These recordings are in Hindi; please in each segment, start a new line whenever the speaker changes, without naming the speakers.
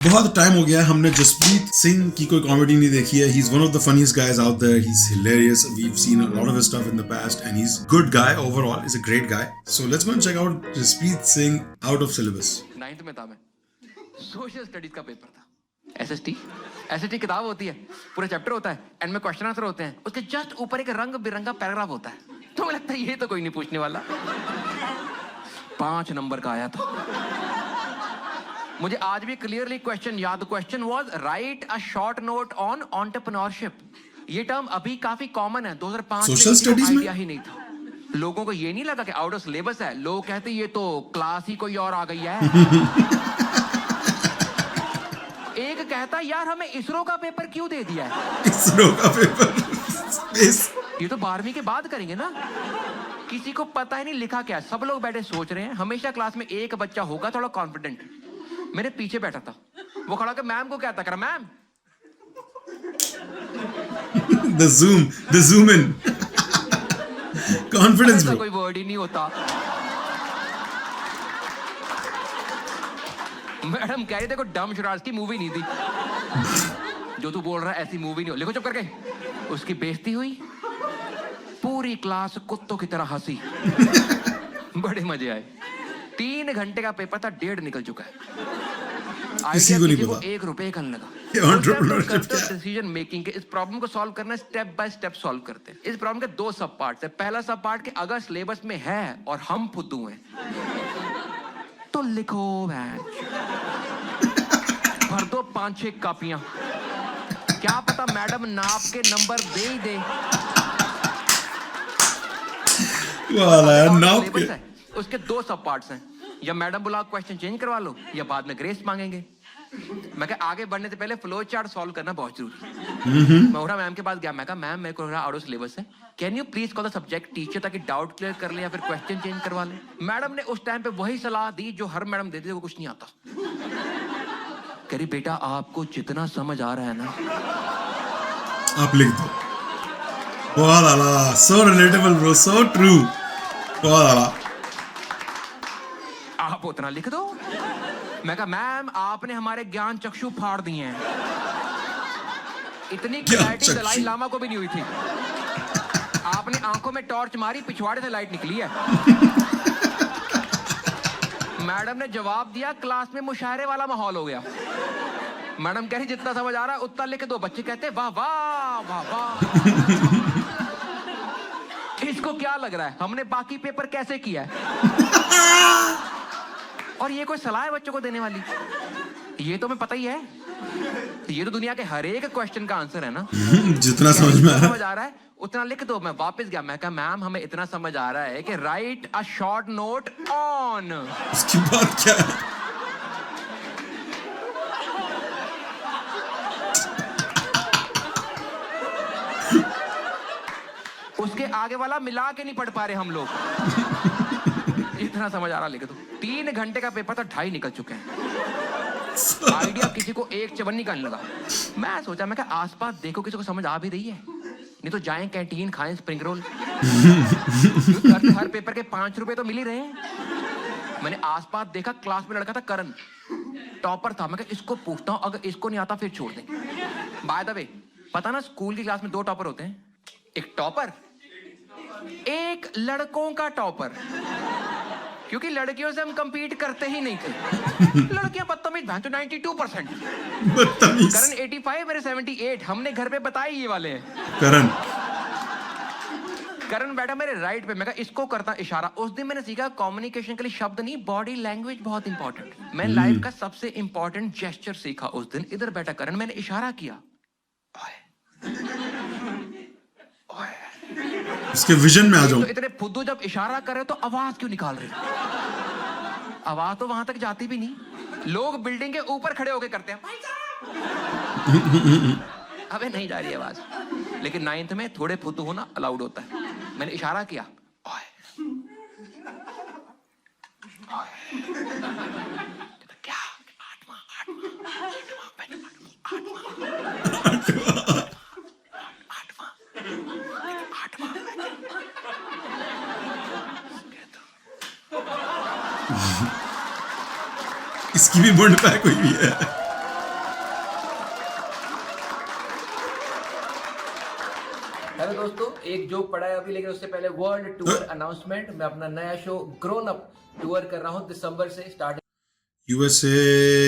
बहुत टाइम हो गया हमने जसप्रीत सिंह की कोई कॉमेडी नहीं देखी है. He's one of the funniest guys out there. He's hilarious. We've seen a lot of his stuff in the past and he's good guy overall. He's a great guy. So let's go and check out Jaspreet Singh out of syllabus.
9th में था मैं. सोशल स्टडीज का पेपर था. एसएसटी किताब होती है, पूरा चैप्टर होता है, एंड में क्वेश्चन आंसर होते हैं. उसके जस्ट ऊपर एक रंग बिरंगा पैराग्राफ होता है. तो मुझे लगता है ये तो कोई नहीं पूछने वाला. 5 नंबर का आया था. मुझे आज भी क्लियरली क्वेश्चन याद. Question was right a short note on entrepreneurship. ये टर्म अभी काफी कॉमन है. 2005
सोशल स्टडीज में
आइडिया ही नहीं था. लोगों को ये नहीं लगा कि आउट ऑफ सिलेबस है. लोग कहते ये तो क्लास ही कोई और आ गई है. एक कहता यार हमें इसरो का पेपर क्यों दे दिया है.
इसरो का पेपर
ये तो 12वीं के बाद करेंगे ना. किसी को पता ही नहीं लिखा क्या. सब लोग बैठे सोच रहे हैं. हमेशा क्लास में एक बच्चा होगा थोड़ा कॉन्फिडेंट. मेरे पीछे बैठा था. वो खड़ा होकर मैम को कहता करा ma'am.
the zoom in confidence bro.
कोई वर्ड ही नहीं होता. मैडम कह रही देखो डम शरारती मूवी नहीं थी. जो तू बोल रहा है ऐसी मूवी नहीं हो. लिखो चुप करके. उसकी बेइज्जती हुई. पूरी क्लास कुत्तों की तरह हंसी. बड़े मजे आए. 3 घंटे का पेपर था. 1.5 निकल चुका है.
किसी को नहीं पता.
1 रुपए का लगा.
एंटरप्रेन्योरशिप क्या है?
डिसीजन मेकिंग के इस प्रॉब्लम को सॉल्व करना स्टेप बाय स्टेप सॉल्व करते हैं. इस प्रॉब्लम के 2 सब पार्ट्स है. पहला सब पार्ट कि अगर सिलेबस में है और हम फुद्दू हैं तो लिखो भर दो 5-6 कापियां. क्या पता मैडम नाप के नंबर दे ही दे.
वाला नाप के.
उसके 2 सब पार्ट्स हैं. या मैडम बुला क्वेश्चन चेंज करवा लो या बाद में ग्रेस मांगेंगे. मैं कहा आगे बढ़ने से पहले फ्लो चार्ट सॉल्व करना बहुत जरूरी. मैं उठा मैम के पास गया. मैं कहा मैम मेरे को आउट ऑफ सिलेबस है. Can you please call the subject teacher ताकि डाउट क्लियर कर ले या फिर क्वेश्चन चेंज करवा ले. मैडम ने उस टाइम पे वही सलाह दी जो हर मैडम देती है. वो कुछ नहीं आता. कह रही बेटा आपको जितना समझ आ रहा है ना
आप लिख दो. बहुत आला. So relatable bro. So true. बहुत आला.
आप उतना लिख दो. मैं कहा मैम आपने हमारे ज्ञान चक्षु फाड़ दिए हैं. इतनी क्लैरिटी दलाई लामा को भी नहीं हुई थी. आपने आंखों में टॉर्च मारी पिछवाड़े से लाइट निकली है. मैडम ने जवाब दिया. क्लास में मुशायरे वाला माहौल हो गया. मैडम कह रही जितना समझ आ रहा है उतना लिख दो. बच्चे कहते वाह वाह वाह वाह. इसको क्या लग रहा है हमने बाकी पेपर कैसे किया है. और ये कोई सलाह है बच्चों को देने वाली. ये तो हमें पता ही है. ये तो दुनिया के हर एक क्वेश्चन का आंसर है ना.
जितना समझ में
आ रहा है उतना लिख दो. मैं वापस गया. मैं कहा मैम हमें इतना समझ आ रहा है कि right a short note on.
उसकी बात क्या है.
उसके आगे वाला मिला के नहीं पढ़ पा रहे हम लोग. इतना समझ आ रहा लिख दो. 3 घंटे का पेपर था. 2.5 निकल चुके हैं. आइडिया किसी को एक चवन्नी का नहीं लगा. मैं सोचा मैं क्या आसपास देखो किसी को समझ आ भी रही है. नहीं तो जाएं कैंटीन खाएं स्प्रिंग रोल. हर पेपर के 5 रुपए तो मिल ही रहे हैं. मैंने आसपास देखा. क्लास में लड़का था करण. टॉपर था. मैं कहा इसको पूछता हूँ अगर इसको नहीं आता फिर छोड़ दें. बाय द वे पता ना स्कूल की क्लास में 2 टॉपर होते हैं. एक टॉपर एक लड़कों का टॉपर. क्योंकि लड़कियों से हम कंपीट करते ही नहीं थे. लड़कियां बदतमीज. 92%.
बदतमीज.
करण 85 मेरे 78. हमने घर पे बताए ये वाले हैं. करण बैठा मेरे राइट पे. मैं कहा इसको करता इशारा. उस दिन मैंने सीखा कम्युनिकेशन के लिए शब्द नहीं बॉडी लैंग्वेज बहुत इंपॉर्टेंट. मैं लाइफ का सबसे इंपॉर्टेंट जेस्चर सीखा उस दिन. इधर बैठा करण. मैंने इशारा किया.
उसके विजन में आ जाओ.
तो इतने फुद्दू जब इशारा करे तो आवाज क्यों निकाल रहे. आवाज तो वहां तक जाती भी नहीं. लोग बिल्डिंग के ऊपर खड़े होके करते हैं. अबे नहीं जा रही आवाज. लेकिन 9th में थोड़े फुद्दू होना अलाउड होता है. मैंने इशारा किया. क्या 8वां.
इसकी भी मुंड पैक हुई है.
हेलो दोस्तों, एक जोक पढ़ा है अभी, लेकिन उससे पहले वर्ल्ड टूर अनाउंसमेंट। मैं अपना नया शो ग्रोन अप टूर कर रहा हूँ दिसंबर से start.
USA,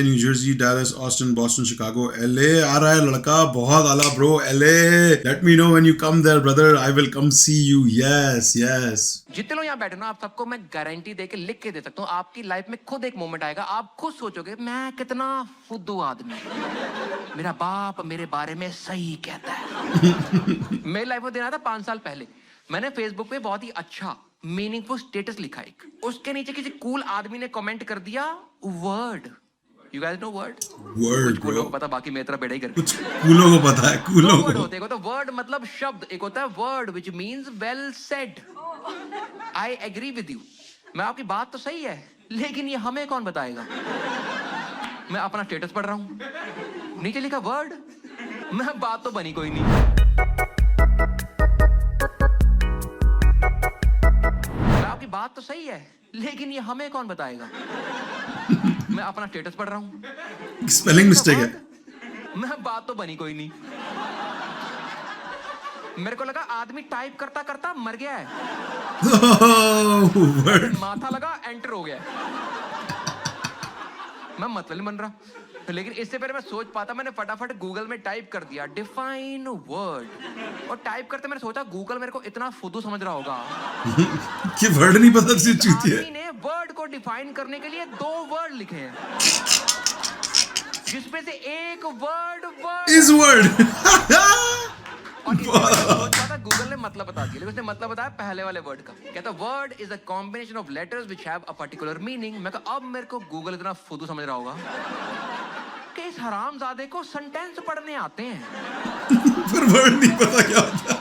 New Jersey, Dallas, Austin, Boston, Chicago, LA आ रहा है लड़का, बहुत आला bro. LA, let me know when you come there brother, I will come see you. Yes yes.
जितने लोग यहाँ बैठे ना, आप सबको मैं गारंटी दे के लिख के दे सकता हूँ, आपकी लाइफ में खुद एक मोमेंट आएगा, आप खुद सोचोगे मैं कितना फुद्दू आदमी, मेरा बाप मेरे बारे में सही कहता है। मेरी लाइफ में दिन आया था 5 साल पहले। मैंने फेसबुक पे बहुत ही अच्छा मीनिंगफुल स्टेटस लिखा एक, उसके नीचे किसी कूल आदमी ने कमेंट कर दिया word. You guys know word?
Word
कूलों को पता, बाकी मेरी तरह बेड़ा ही करके।
कुछ कूलों को पता है, कूलों
वर्ड
को।
होते हैं, तो वर्ड मतलब शब्द, एक होता है word which means well said. I agree with you, मैं आपकी बात तो सही है, लेकिन ये हमें कौन बताएगा? मैं अपना स्टेटस पढ़ रहा हूं, नीचे लिखा वर्ड, मैं बात तो बनी कोई नहीं। मैं आपकी बात तो सही है, लेकिन ये हमें कौन बताएगा? मैं अपना स्टेटस पढ़ रहा हूं,
स्पेलिंग मिस्टेक है।
मैं बात तो बनी कोई नहीं। मेरे को लगा आदमी टाइप करता करता मर गया है।
वर्ड।
माथा लगा एंटर हो गया। मैं मतलब नहीं बन रहा, लेकिन इससे पहले मैं सोच पाता, मैंने फटाफट गूगल में टाइप कर दिया डिफाइन वर्ड, और टाइप करते मैंने सोचा गूगल मेरे को इतना फुद्दू समझ रहा होगा
कि वर्ड नहीं पता सी चूती है।
आदमी ने वर्ड को डिफाइन करने के लिए 2 वर्ड लिखे हैं, जिसमें से एक वर्ड
इज वर्ड।
और सोच पाता गूगल ने मतलब बता दिया, लेकिन उसने मतलब बताया पहले वाले वर्ड का। कहता word is a combination of letters which have a particular meaning. मैं कहा अब मेरे को गूगल इतना फुद्दू समझ रहा होगा कि इस हरामजादे को सेंटेंस पढ़ने आते हैं
पर वर्ड नहीं पता क्या होता है।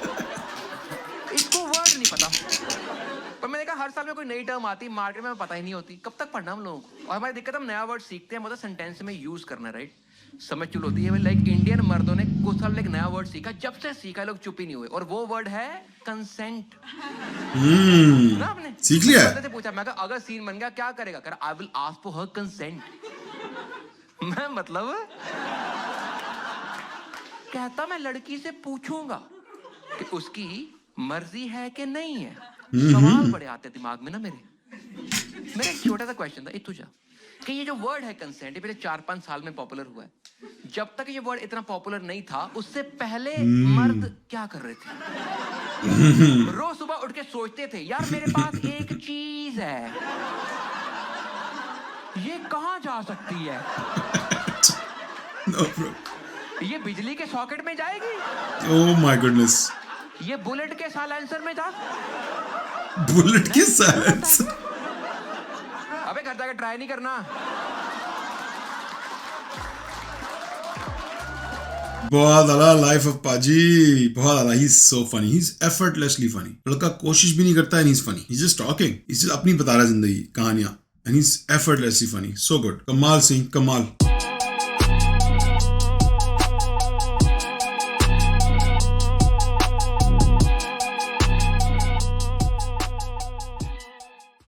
इसको वर्ड नहीं पता। पर मैंने कहा हर साल में कोई नई टर्म आती मार्केट में पता ही नहीं होती, कब तक पढ़ना हम लोगों को? और हमारी दिक्कत, हम नया वर्ड सीखते हैं, मतलब सेंटेंस में यूज करना, राइट? समझ चुल होती है। लाइक इंडियन मर्दों ने कुछ साल एक नया वर्ड सीखा, जब से सीखा लोग चुप ही नहीं हुए, और वो वर्ड है कंसेंट। ना आपने
सीख लिया है?
से पूछा, मैं कहा अगर सीन बन गया क्या करेगा? कर I will ask for her consent. मैं मतलब कहता मैं लड़की से पूछूंगा कि उसकी मर्जी है कि नहीं है। सवाल बड़े आते दिमाग में ना मेरे एक छोटा सा क्वेश्चन था इतुजा, कि ये जो वर्ड है कंसेंट, ये पिछले 4-5 साल में पॉपुलर हुआ है। जब तक ये वर्ड इतना पॉपुलर नहीं था, उससे पहले मर्द क्या कर रहे थे? रोज सुबह उठ के सोचते थे यार मेरे पास एक चीज है, ये कहां जा सकती है?
No, bro.
ये बिजली के सॉकेट में जाएगी?
Oh my goodness.
ये बुलेट के साइलेंसर में जा?
बुलेट के साइलेंसर?
अबे घर जाकर ट्राई नहीं करना।
बहुत आला लाइफ ऑफ पाजी, बहुत आला। He is so funny, he is effortlessly funny. लड़का कोशिश भी नहीं करता है, he is funny, he is just talking, he is अपनी बता रहा है जिंदगी कहानियां, and he is effortlessly funny. So good, कमाल सिंह, कमाल।